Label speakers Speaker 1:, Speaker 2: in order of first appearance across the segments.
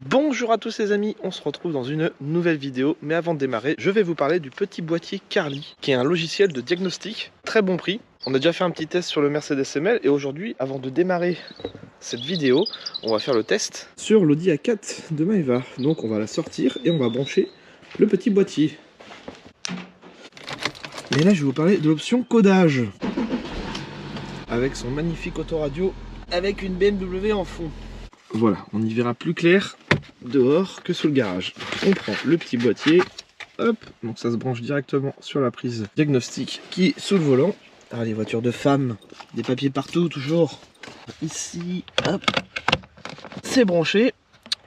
Speaker 1: Bonjour à tous les amis, on se retrouve dans une nouvelle vidéo, mais avant de démarrer, je vais vous parler du petit boîtier Carly, qui est un logiciel de diagnostic, très bon prix. On a déjà fait un petit test sur le Mercedes ML, et aujourd'hui, avant de démarrer cette vidéo, on va faire le test sur l'Audi A4 de Maeva. Donc on va la sortir et on va brancher le petit boîtier. Et là, je vais vous parler de l'option codage, avec son magnifique autoradio, avec une BMW en fond. Voilà, on y verra plus clair dehors que sous le garage. On prend le petit boîtier, hop, donc ça se branche directement sur la prise diagnostic qui est sous le volant. Ah, les voitures de femmes, des papiers partout toujours. Ici, hop, c'est branché.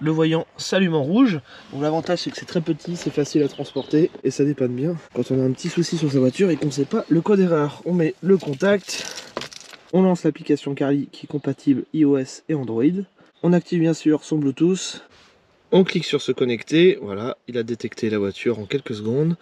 Speaker 1: Le voyant s'allume en rouge. Donc l'avantage c'est que c'est très petit, c'est facile à transporter et ça dépanne bien. Quand on a un petit souci sur sa voiture et qu'on ne sait pas le code erreur, on met le contact, on lance l'application Carly qui est compatible iOS et Android. On active bien sûr son Bluetooth. On clique sur se connecter, voilà, il a détecté la voiture en quelques secondes.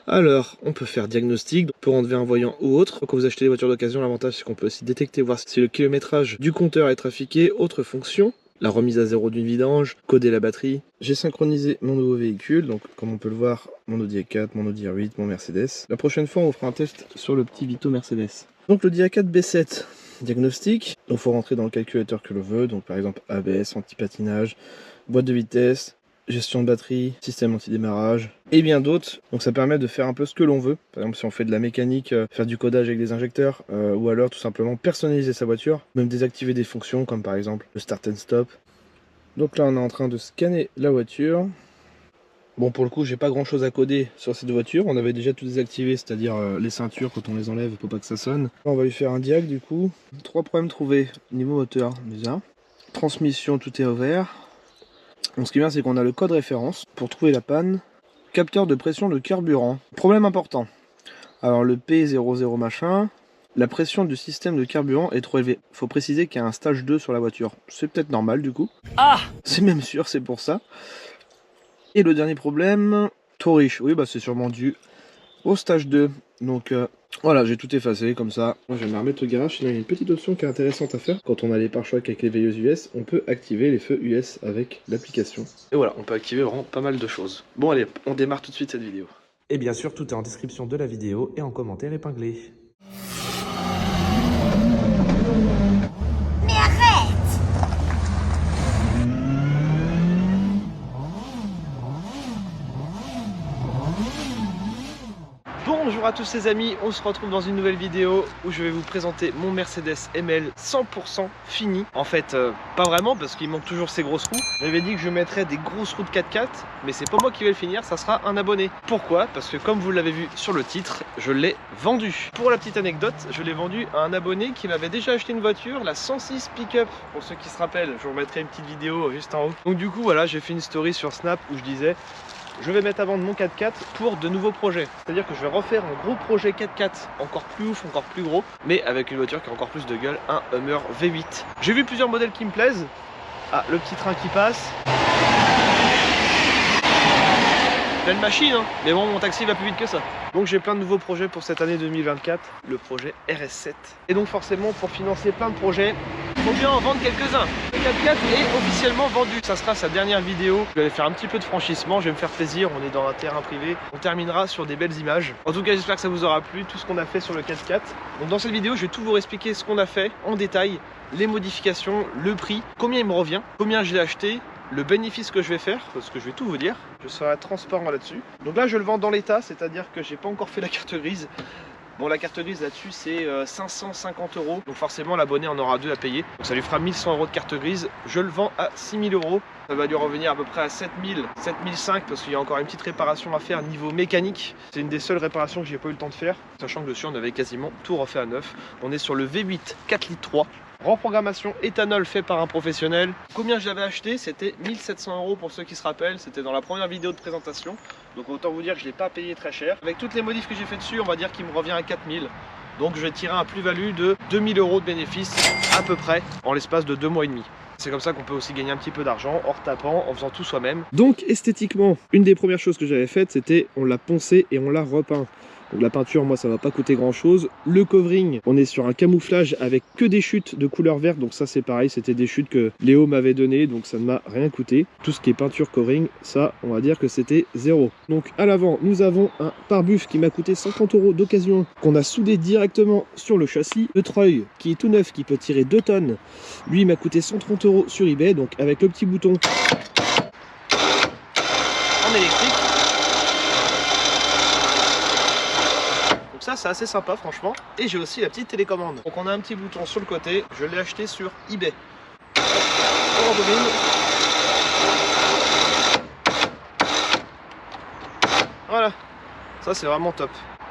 Speaker 1: Alors, on peut faire diagnostic, on peut enlever un voyant ou autre. Quand vous achetez des voitures d'occasion, l'avantage c'est qu'on peut aussi détecter, voir si le kilométrage du compteur est trafiqué. Autre fonction, la remise à zéro d'une vidange, coder la batterie. J'ai synchronisé mon nouveau véhicule, donc comme on peut le voir, mon Audi A4, mon Audi R8, mon Mercedes. La prochaine fois, on fera un test sur le petit Vito Mercedes. Donc l'Audi A4 B7. Diagnostic, donc il faut rentrer dans le calculateur que l'on veut, donc par exemple ABS, anti-patinage, boîte de vitesse, gestion de batterie, système anti-démarrage et bien d'autres. Donc ça permet de faire un peu ce que l'on veut. Par exemple si on fait de la mécanique, faire du codage avec des injecteurs ou alors tout simplement personnaliser sa voiture, même désactiver des fonctions comme par exemple le start and stop. Donc là on est en train de scanner la voiture. Bon, pour le coup, j'ai pas grand chose à coder sur cette voiture. On avait déjà tout désactivé, c'est-à-dire les ceintures, quand on les enlève, il faut pas que ça sonne. On va lui faire un diag du coup. 3 problèmes trouvés. Niveau moteur, déjà. Transmission, tout est ouvert. Donc, ce qui est bien, c'est qu'on a le code référence pour trouver la panne. Capteur de pression de carburant. Problème important. Alors, le P00 machin. La pression du système de carburant est trop élevée. Faut préciser qu'il y a un stage 2 sur la voiture. C'est peut-être normal du coup. Ah! C'est même sûr, c'est pour ça. Et le dernier problème, trop riche. Oui, bah c'est sûrement dû au stage 2. Donc voilà, j'ai tout effacé comme ça. Moi, je vais me remettre au garage. Il y a une petite option qui est intéressante à faire. Quand on a les pare-chocs avec les veilleuses US, on peut activer les feux US avec l'application. Et voilà, on peut activer vraiment pas mal de choses. Bon, allez, on démarre tout de suite cette vidéo. Et bien sûr, tout est en description de la vidéo et en commentaire épinglé. Bonjour à tous les amis, on se retrouve dans une nouvelle vidéo où je vais vous présenter mon Mercedes ML 100% fini. En fait, pas vraiment parce qu'il manque toujours ces grosses roues. J'avais dit que je mettrais des grosses roues de 4x4, mais c'est pas moi qui vais le finir, ça sera un abonné. Pourquoi? Parce que comme vous l'avez vu sur le titre, je l'ai vendu. Pour la petite anecdote, je l'ai vendu à un abonné qui m'avait déjà acheté une voiture, la 106 Pickup. Pour ceux qui se rappellent, je vous remettrai une petite vidéo juste en haut. Donc du coup, voilà, j'ai fait une story sur Snap où je disais... Je vais mettre à vendre mon 4x4 pour de nouveaux projets. C'est-à-dire que je vais refaire un gros projet 4x4 encore plus ouf, encore plus gros, mais avec une voiture qui a encore plus de gueule, un Hummer V8. J'ai vu plusieurs modèles qui me plaisent. Ah, le petit train qui passe. Pleine machine, hein. Mais bon, mon taxi va plus vite que ça. Donc j'ai plein de nouveaux projets pour cette année 2024, le projet RS7. Et donc forcément, pour financer plein de projets, il faut bien en vendre quelques-uns. Le 4x4 est officiellement vendu. Ça sera sa dernière vidéo. Je vais faire un petit peu de franchissement, je vais me faire plaisir, on est dans un terrain privé. On terminera sur des belles images. En tout cas, j'espère que ça vous aura plu, tout ce qu'on a fait sur le 4x4. Donc dans cette vidéo, je vais tout vous expliquer ce qu'on a fait en détail, les modifications, le prix, combien il me revient, combien je l'ai acheté, le bénéfice que je vais faire, parce que je vais tout vous dire, je serai transparent là-dessus. Donc là je le vends dans l'état, c'est-à-dire que j'ai pas encore fait la carte grise. Bon, la carte grise là-dessus c'est 550 €, donc forcément l'abonné en aura 2 à payer. Donc ça lui fera 1100 € de carte grise, je le vends à 6000 €. Ça va lui revenir à peu près à 7000, 7005 parce qu'il y a encore une petite réparation à faire niveau mécanique. C'est une des seules réparations que j'ai pas eu le temps de faire, sachant que dessus on avait quasiment tout refait à neuf. On est sur le V8 4 litres 3. Reprogrammation éthanol fait par un professionnel. Combien je l'avais acheté? C'était 1700 € pour ceux qui se rappellent. C'était dans la première vidéo de présentation. Donc autant vous dire que je ne l'ai pas payé très cher. Avec toutes les modifs que j'ai fait dessus, on va dire qu'il me revient à 4000. Donc je vais tirer un plus-value de 2000 € de bénéfice à peu près en l'espace de 2 mois et demi. C'est comme ça qu'on peut aussi gagner un petit peu d'argent en retapant, en faisant tout soi-même. Donc esthétiquement, une des premières choses que j'avais faites, c'était on l'a poncé et on l'a repeint. Donc la peinture, moi, ça va pas coûter grand chose. Le covering, on est sur un camouflage avec que des chutes de couleur verte. Donc ça, c'est pareil, c'était des chutes que Léo m'avait donné, donc ça ne m'a rien coûté. Tout ce qui est peinture covering, ça, on va dire que c'était 0. Donc à l'avant, nous avons un pare-buff qui m'a coûté 50 € d'occasion, qu'on a soudé directement sur le châssis. Le treuil, qui est tout neuf, qui peut tirer 2 tonnes, lui, m'a coûté 130 € sur eBay, donc avec le petit bouton en électrique. Donc ça, c'est assez sympa, franchement. Et j'ai aussi la petite télécommande. Donc on a un petit bouton sur le côté, je l'ai acheté sur eBay. On rembobine. Voilà, ça c'est vraiment top.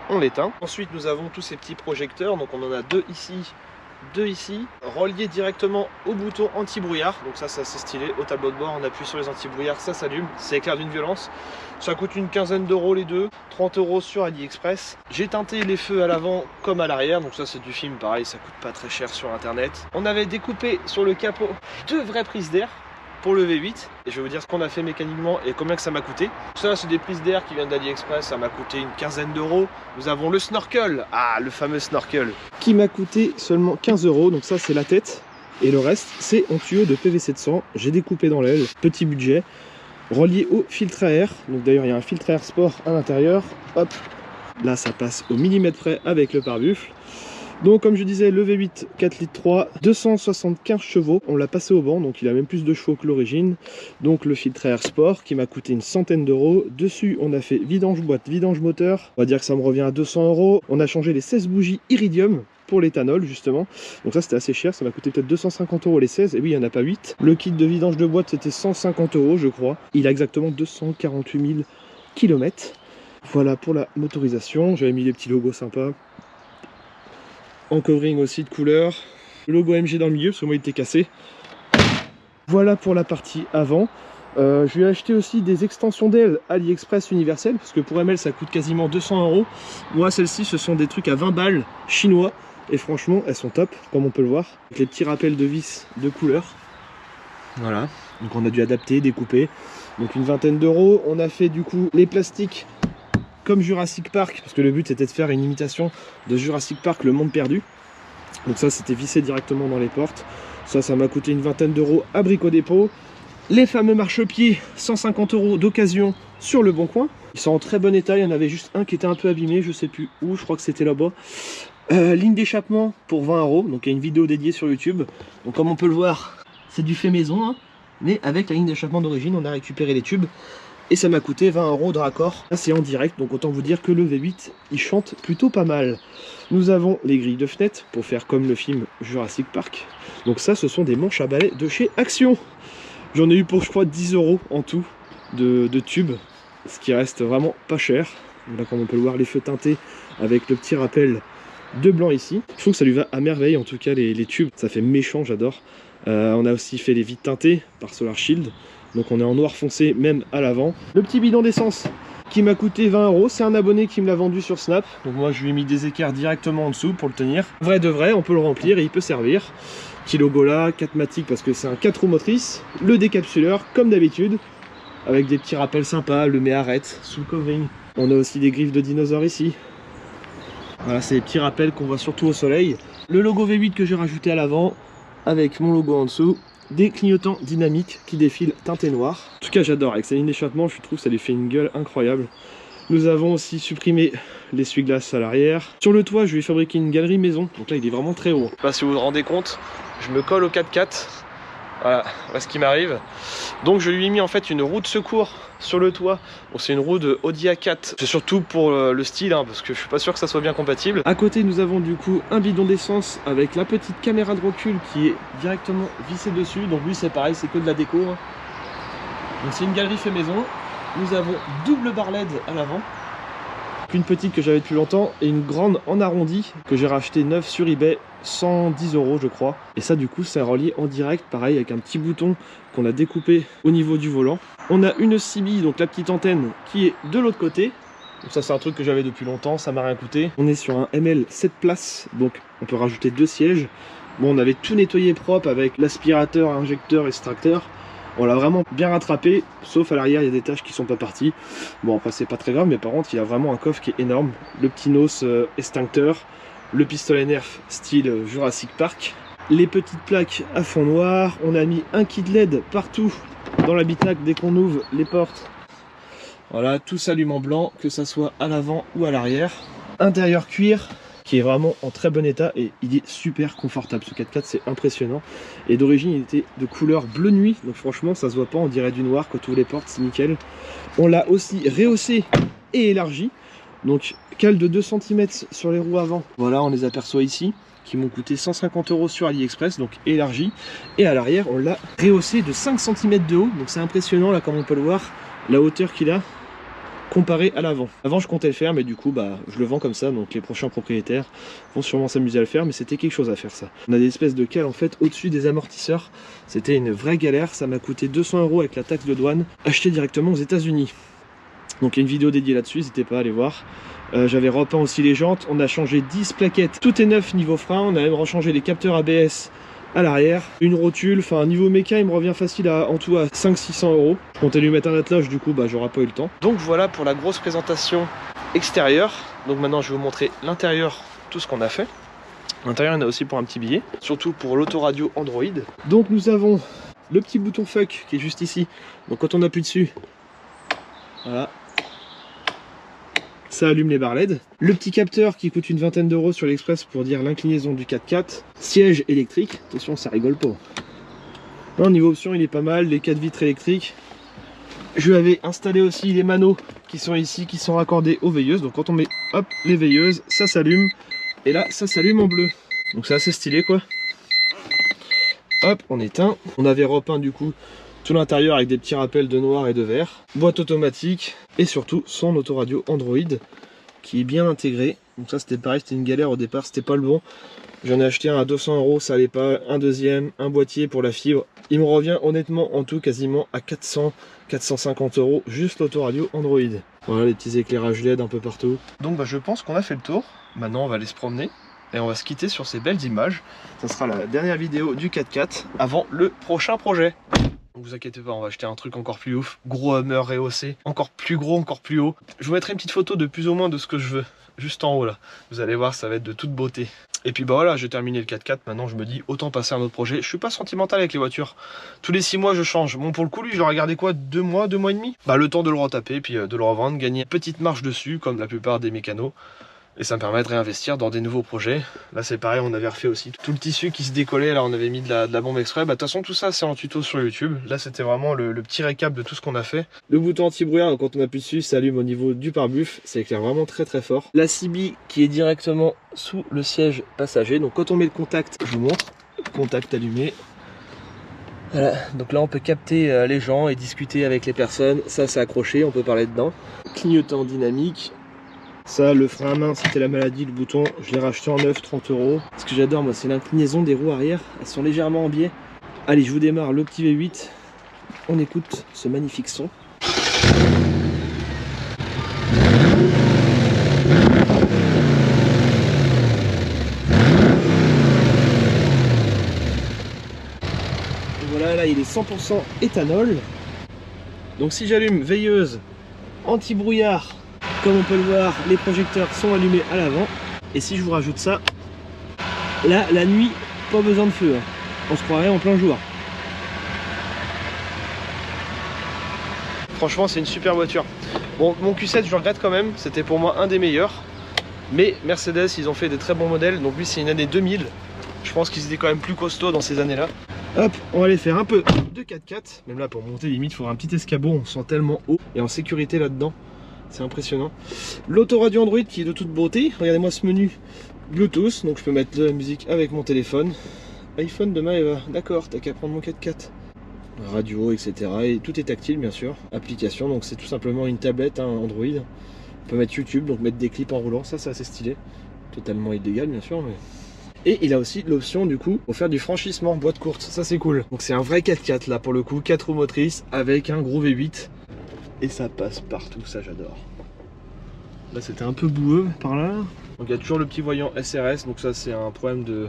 Speaker 1: On l'éteint. Ensuite, nous avons tous ces petits projecteurs. Donc on en a 2 ici, reliés directement au bouton anti-brouillard. Donc ça c'est stylé. Au tableau de bord, on appuie sur les anti-brouillards, ça s'allume, ça éclaire d'une violence. Ça coûte une quinzaine d'euros les deux, 30 € sur AliExpress. J'ai teinté les feux à l'avant comme à l'arrière, donc ça c'est du film, pareil, ça coûte pas très cher sur internet. On avait découpé sur le capot 2 vraies prises d'air pour le V8, et je vais vous dire ce qu'on a fait mécaniquement et combien que ça m'a coûté. Ça c'est des prises d'air qui viennent d'AliExpress, ça m'a coûté une quinzaine d'euros. Nous avons le snorkel, le fameux snorkel, qui m'a coûté seulement 15 €, donc ça c'est la tête, et le reste c'est un tuyau de PVC de 100, j'ai découpé dans l'aile, petit budget, relié au filtre à air. Donc d'ailleurs il y a un filtre à air sport à l'intérieur, hop, là ça passe au millimètre près avec le pare-buffle. Donc comme je disais, le V8 4 litres 3, 275 chevaux, on l'a passé au banc, donc il a même plus de chevaux que l'origine. Donc le filtre à air sport qui m'a coûté une centaine d'euros. Dessus on a fait vidange boîte, vidange moteur, on va dire que ça me revient à 200 €. On a changé les 16 bougies iridium pour l'éthanol justement, donc ça c'était assez cher, ça m'a coûté peut-être 250 € les 16, et oui il n'y en a pas 8. Le kit de vidange de boîte c'était 150 € je crois, il a exactement 248 000 km. Voilà pour la motorisation, j'avais mis des petits logos sympas. En covering aussi de couleur, le logo MG dans le milieu parce que moi il était cassé. Voilà pour la partie avant. Je lui ai acheté aussi des extensions d'aile AliExpress universelles parce que pour ML ça coûte quasiment 200 €. Moi celles-ci ce sont des trucs à 20 balles chinois et franchement elles sont top comme on peut le voir. Avec les petits rappels de vis de couleur. Voilà, donc on a dû adapter, découper. Donc une vingtaine d'euros. On a fait du coup les plastiques comme Jurassic Park, parce que le but c'était de faire une imitation de Jurassic Park, le monde perdu. Donc ça c'était vissé directement dans les portes. Ça m'a coûté une vingtaine d'euros à Brico Dépôt. Les fameux marchepieds, 150 € d'occasion sur le Bon Coin. Ils sont en très bon état, il y en avait juste un qui était un peu abîmé, je sais plus où, je crois que c'était là-bas. Ligne d'échappement pour 20 €, donc il y a une vidéo dédiée sur YouTube. Donc comme on peut le voir, c'est du fait maison, hein, mais avec la ligne d'échappement d'origine, on a récupéré les tubes. Et ça m'a coûté 20 € de raccord. Là c'est en direct, donc autant vous dire que le V8 il chante plutôt pas mal. Nous avons les grilles de fenêtre pour faire comme le film Jurassic Park. Donc ça ce sont des manches à balai de chez Action. J'en ai eu pour je crois 10 € en tout de tubes, ce qui reste vraiment pas cher. Là comme on peut le voir, les feux teintés avec le petit rappel de blanc ici. Je trouve que ça lui va à merveille en tout cas les tubes, ça fait méchant, j'adore. On a aussi fait les vitres teintées par Solar Shield. Donc on est en noir foncé même à l'avant. Le petit bidon d'essence qui m'a coûté 20 €, c'est un abonné qui me l'a vendu sur Snap. Donc moi je lui ai mis des équerres directement en dessous pour le tenir. Vrai de vrai, on peut le remplir et il peut servir. Petit logo là, 4matic parce que c'est un 4 roues motrices. Le décapsuleur comme d'habitude, avec des petits rappels sympas, le met-arrête sous le covering. On a aussi des griffes de dinosaures ici. Voilà, c'est des petits rappels qu'on voit surtout au soleil. Le logo V8 que j'ai rajouté à l'avant, avec mon logo en dessous. Des clignotants dynamiques qui défilent teinté noir. En tout cas j'adore, avec sa ligne d'échappement je trouve que ça lui fait une gueule incroyable. Nous avons aussi supprimé l'essuie-glace à l'arrière. Sur le toit je lui ai fabriqué une galerie maison, donc là il est vraiment très haut. Je sais pas si vous vous rendez compte, je me colle au 4x4. Voilà ce qui m'arrive. Donc je lui ai mis en fait une roue de secours sur le toit. Bon, c'est une roue de Audi A4. C'est surtout pour le style, hein, parce que je suis pas sûr que ça soit bien compatible. À côté nous avons du coup un bidon d'essence avec la petite caméra de recul qui est directement vissée dessus. Donc lui c'est pareil, c'est que de la déco. Hein. Donc c'est une galerie fait maison. Nous avons double bar LED à l'avant. Une petite que j'avais depuis longtemps et une grande en arrondi que j'ai racheté neuve sur eBay, 110 € je crois. Et ça du coup c'est relié en direct, pareil avec un petit bouton qu'on a découpé au niveau du volant. On a une CB, donc la petite antenne qui est de l'autre côté. Donc ça c'est un truc que j'avais depuis longtemps, ça m'a rien coûté. On est sur un ML 7 places, donc on peut rajouter 2 sièges. Bon on avait tout nettoyé propre avec l'aspirateur, injecteur, extracteur. On l'a vraiment bien rattrapé, sauf à l'arrière il y a des taches qui sont pas parties. Bon après c'est pas très grave, mais par contre il a vraiment un coffre qui est énorme. Le petit nos extincteur, le pistolet Nerf style Jurassic Park, les petites plaques à fond noir. On a mis un kit LED partout dans l'habitacle dès qu'on ouvre les portes. Voilà, tout s'allume en blanc, que ça soit à l'avant ou à l'arrière. Intérieur cuir qui est vraiment en très bon état et il est super confortable. Ce 4x4 c'est impressionnant. Et d'origine il était de couleur bleu nuit, donc franchement ça se voit pas, on dirait du noir quand on ouvre les portes, c'est nickel. On l'a aussi rehaussé et élargi. Donc cale de 2 cm sur les roues avant. Voilà, on les aperçoit ici, qui m'ont coûté 150 € sur AliExpress, donc élargi. Et à l'arrière on l'a rehaussé de 5 cm de haut, donc c'est impressionnant là comme on peut le voir, la hauteur qu'il a comparé à l'avant. Avant je comptais le faire, mais du coup bah je le vends comme ça, donc les prochains propriétaires vont sûrement s'amuser à le faire, mais c'était quelque chose à faire ça. On a des espèces de cales en fait au-dessus des amortisseurs, c'était une vraie galère, ça m'a coûté 200 € avec la taxe de douane, acheté directement aux États-Unis. Donc il y a une vidéo dédiée là-dessus, n'hésitez pas à aller voir. J'avais repeint aussi les jantes, on a changé 10 plaquettes, tout est neuf niveau frein, on a même rechangé les capteurs ABS à l'arrière, une rotule, enfin niveau méca il me revient facile en tout à 500-600 €. Je comptais lui mettre un attelage, du coup bah j'aurai pas eu le temps. Donc voilà pour la grosse présentation extérieure. Donc maintenant je vais vous montrer l'intérieur, tout ce qu'on a fait. L'intérieur il y en a aussi pour un petit billet, surtout pour l'autoradio Android. Donc nous avons le petit bouton fuck qui est juste ici, donc quand on appuie dessus, voilà, ça allume les barres LED. Le petit capteur qui coûte une vingtaine d'euros sur l'Express pour dire l'inclinaison du 4x4. Siège électrique, attention ça rigole pas. Non, niveau option il est pas mal, les 4 vitres électriques. Je lui avais installé aussi les manos qui sont ici, qui sont raccordés aux veilleuses. Donc quand on met hop les veilleuses, ça s'allume. Et là ça s'allume en bleu. Donc c'est assez stylé quoi. Hop, on éteint. On avait repeint du coup tout l'intérieur avec des petits rappels de noir et de vert. Boîte automatique et surtout son autoradio Android qui est bien intégré. Donc ça c'était pareil, c'était une galère au départ, c'était pas le bon. J'en ai acheté un à 200 €, ça allait pas. Un deuxième, un boîtier pour la fibre. Il me revient honnêtement en tout quasiment à 400-450 € juste l'autoradio Android. Voilà les petits éclairages LED un peu partout. Donc bah, je pense qu'on a fait le tour. Maintenant on va aller se promener et on va se quitter sur ces belles images. Ça sera la dernière vidéo du 4x4 avant le prochain projet. Ne vous inquiétez pas, on va acheter un truc encore plus ouf. Gros Hummer rehaussé, encore plus gros, encore plus haut. Je vous mettrai une petite photo de plus ou moins de ce que je veux. Juste en haut là. Vous allez voir, ça va être de toute beauté. Et puis bah voilà, j'ai terminé le 4x4. Maintenant je me dis, autant passer à un autre projet. Je suis pas sentimental avec les voitures. Tous les 6 mois je change. Bon pour le coup lui, je l'aurais gardé quoi, 2 mois, 2 mois et demi. Bah le temps de le retaper, puis de le revendre, gagner une petite marge dessus, comme la plupart des mécanos. Et ça me permet de réinvestir dans des nouveaux projets. Là c'est pareil, on avait refait aussi tout le tissu qui se décollait. Là on avait mis de la bombe exprès. Bah de toute façon tout ça c'est en tuto sur YouTube. Là c'était vraiment le petit récap de tout ce qu'on a fait. Le bouton anti-brouillard, quand on appuie dessus, ça allume au niveau du pare-buff. Ça éclaire vraiment très très fort. La CB qui est directement sous le siège passager. Donc quand on met le contact, je vous montre. Contact allumé. Voilà, donc là on peut capter les gens et discuter avec les personnes. Ça c'est accroché, on peut parler dedans. Clignotant dynamique. Ça, le frein à main, c'était la maladie, le bouton, je l'ai racheté en neuf, 30 €. Ce que j'adore, moi, c'est l'inclinaison des roues arrière. Elles sont légèrement en biais. Allez, je vous démarre le petit V8. On écoute ce magnifique son. Et voilà, là, il est 100% éthanol. Donc si j'allume veilleuse, anti-brouillard, comme on peut le voir, les projecteurs sont allumés à l'avant. Et si je vous rajoute ça, là, la nuit, pas besoin de feu. Hein. On se croirait en plein jour. Franchement, c'est une super voiture. Bon, mon Q7, je le regrette quand même. C'était pour moi un des meilleurs. Mais Mercedes, ils ont fait des très bons modèles. Donc lui, c'est une année 2000. Je pense qu'ils étaient quand même plus costauds dans ces années-là. Hop, on va aller faire un peu de 4x4. Même là, pour monter, limite, il faudra un petit escabeau. On se sent tellement haut et en sécurité là-dedans. C'est impressionnant. L'autoradio Android qui est de toute beauté. Regardez-moi ce menu Bluetooth. Donc je peux mettre de la musique avec mon téléphone. iPhone demain, Eva. D'accord, t'as qu'à prendre mon 4x4. Radio, etc. Et tout est tactile, bien sûr. Application, donc c'est tout simplement une tablette, hein, Android. On peut mettre YouTube, donc mettre des clips en roulant. Ça, c'est assez stylé. Totalement illégal, bien sûr. Mais... Et il a aussi l'option, du coup, pour faire du franchissement, boîte courte. Ça, c'est cool. Donc c'est un vrai 4x4, là, pour le coup. 4 roues motrices avec un gros V8. Et ça passe partout, ça j'adore. Là c'était un peu boueux par là. Donc il y a toujours le petit voyant SRS, donc ça c'est un problème de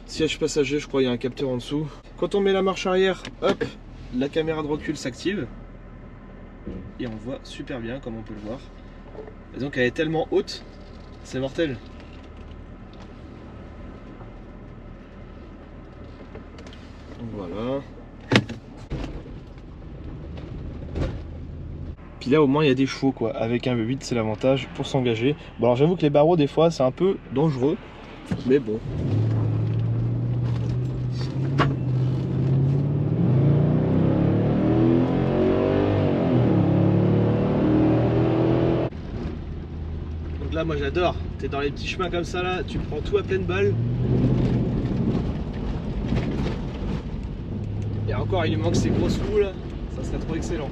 Speaker 1: siège passager, je crois il y a un capteur en dessous. Quand on met la marche arrière, hop, la caméra de recul s'active et on voit super bien comme on peut le voir. Et donc elle est tellement haute, c'est mortel. Donc voilà. Puis là au moins il y a des chevaux quoi. Avec un V8 c'est l'avantage pour s'engager. Bon alors j'avoue que les barreaux des fois c'est un peu dangereux, mais bon. Donc là moi j'adore. T'es dans les petits chemins comme ça là, tu prends tout à pleine balle. Et encore il lui manque ces grosses roues là, ça serait trop excellent.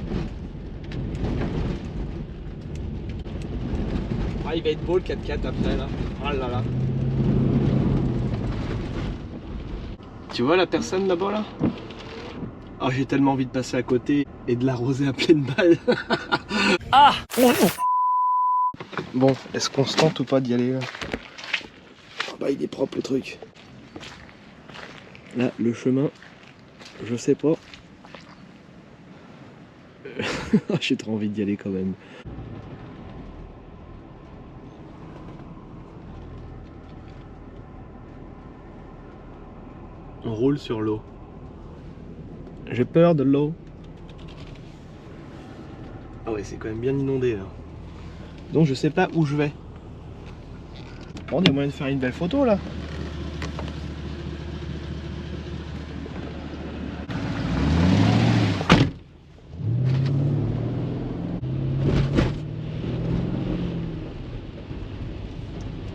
Speaker 1: Ah il va être beau le 4x4 après là. Ah là là. Tu vois la personne là-bas là? Ah j'ai tellement envie de passer à côté et de l'arroser à pleine balle. Ah! Bon, est-ce qu'on se tente ou pas d'y aller là? Ah bah il est propre le truc. Là le chemin, je sais pas. J'ai trop envie d'y aller quand même. On roule sur l'eau. J'ai peur de l'eau. Ah ouais, c'est quand même bien inondé là. Donc je sais pas où je vais. Bon, il y a moyen de faire une belle photo là.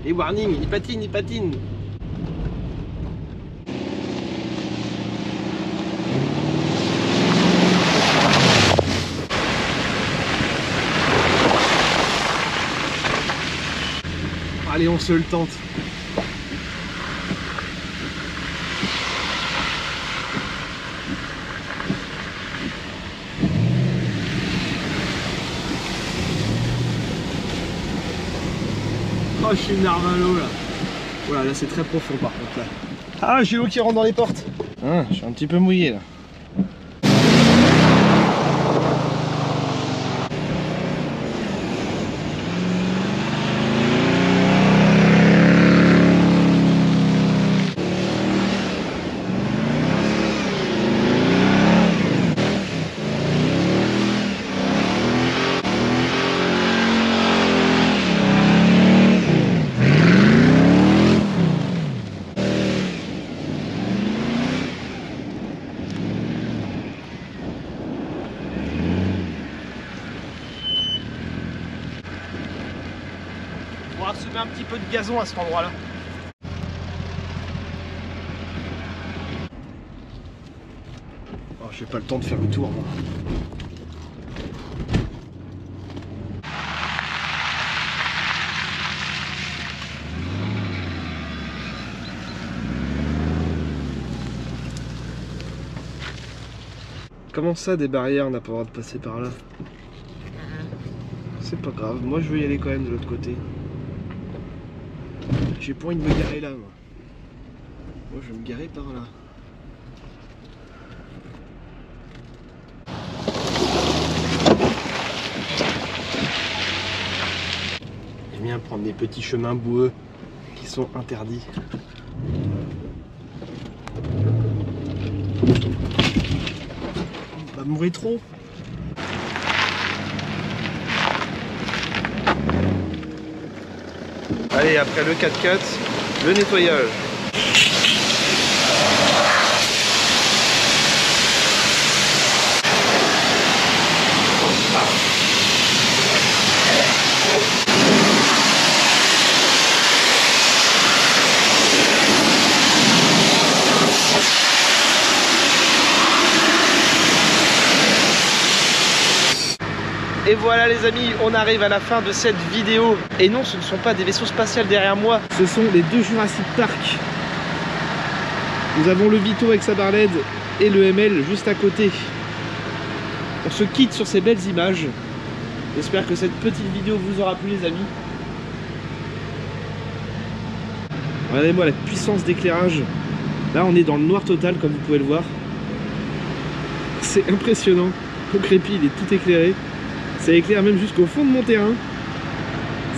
Speaker 1: Et warning, il patine, il patine. Allez, on se le tente. Oh, je suis nerveux là. Voilà, là c'est très profond par contre là. Ah, j'ai l'eau qui rentre dans les portes. Ah, je suis un petit peu mouillé là. On va semer un petit peu de gazon à cet endroit là. Oh, j'ai pas le temps de faire le tour moi. Comment ça des barrières on n'a pas le droit de passer par là? C'est pas grave, moi je veux y aller quand même de l'autre côté. J'ai pas envie de me garer là moi. Moi je vais me garer par là. J'aime bien prendre des petits chemins boueux qui sont interdits. On va mourir trop. Allez, après le 4x4, le nettoyage. Et voilà les amis, on arrive à la fin de cette vidéo. Et non, ce ne sont pas des vaisseaux spatials derrière moi, ce sont les deux Jurassic Park. Nous avons le Vito avec sa barlette et le ML juste à côté. On se quitte sur ces belles images. J'espère que cette petite vidéo vous aura plu les amis. Regardez-moi la puissance d'éclairage. Là on est dans le noir total comme vous pouvez le voir. C'est impressionnant. Mon crépi il est tout éclairé. Ça éclaire même jusqu'au fond de mon terrain.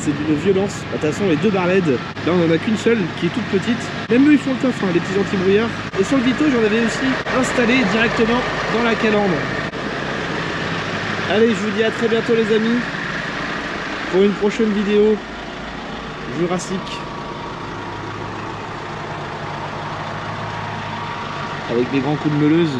Speaker 1: C'est d'une violence. De toute façon les deux barres LED, là on en a qu'une seule qui est toute petite. Même eux ils font le taf, hein, les petits anti-brouillards. Et sur le Vito j'en avais aussi installé directement dans la calandre. Allez, je vous dis à très bientôt les amis pour une prochaine vidéo Jurassique. Avec des grands coups de meuleuse.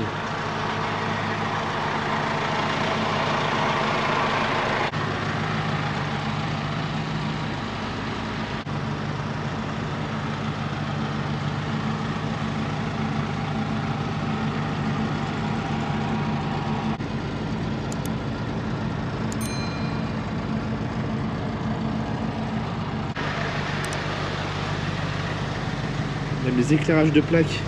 Speaker 1: Même les éclairages de plaques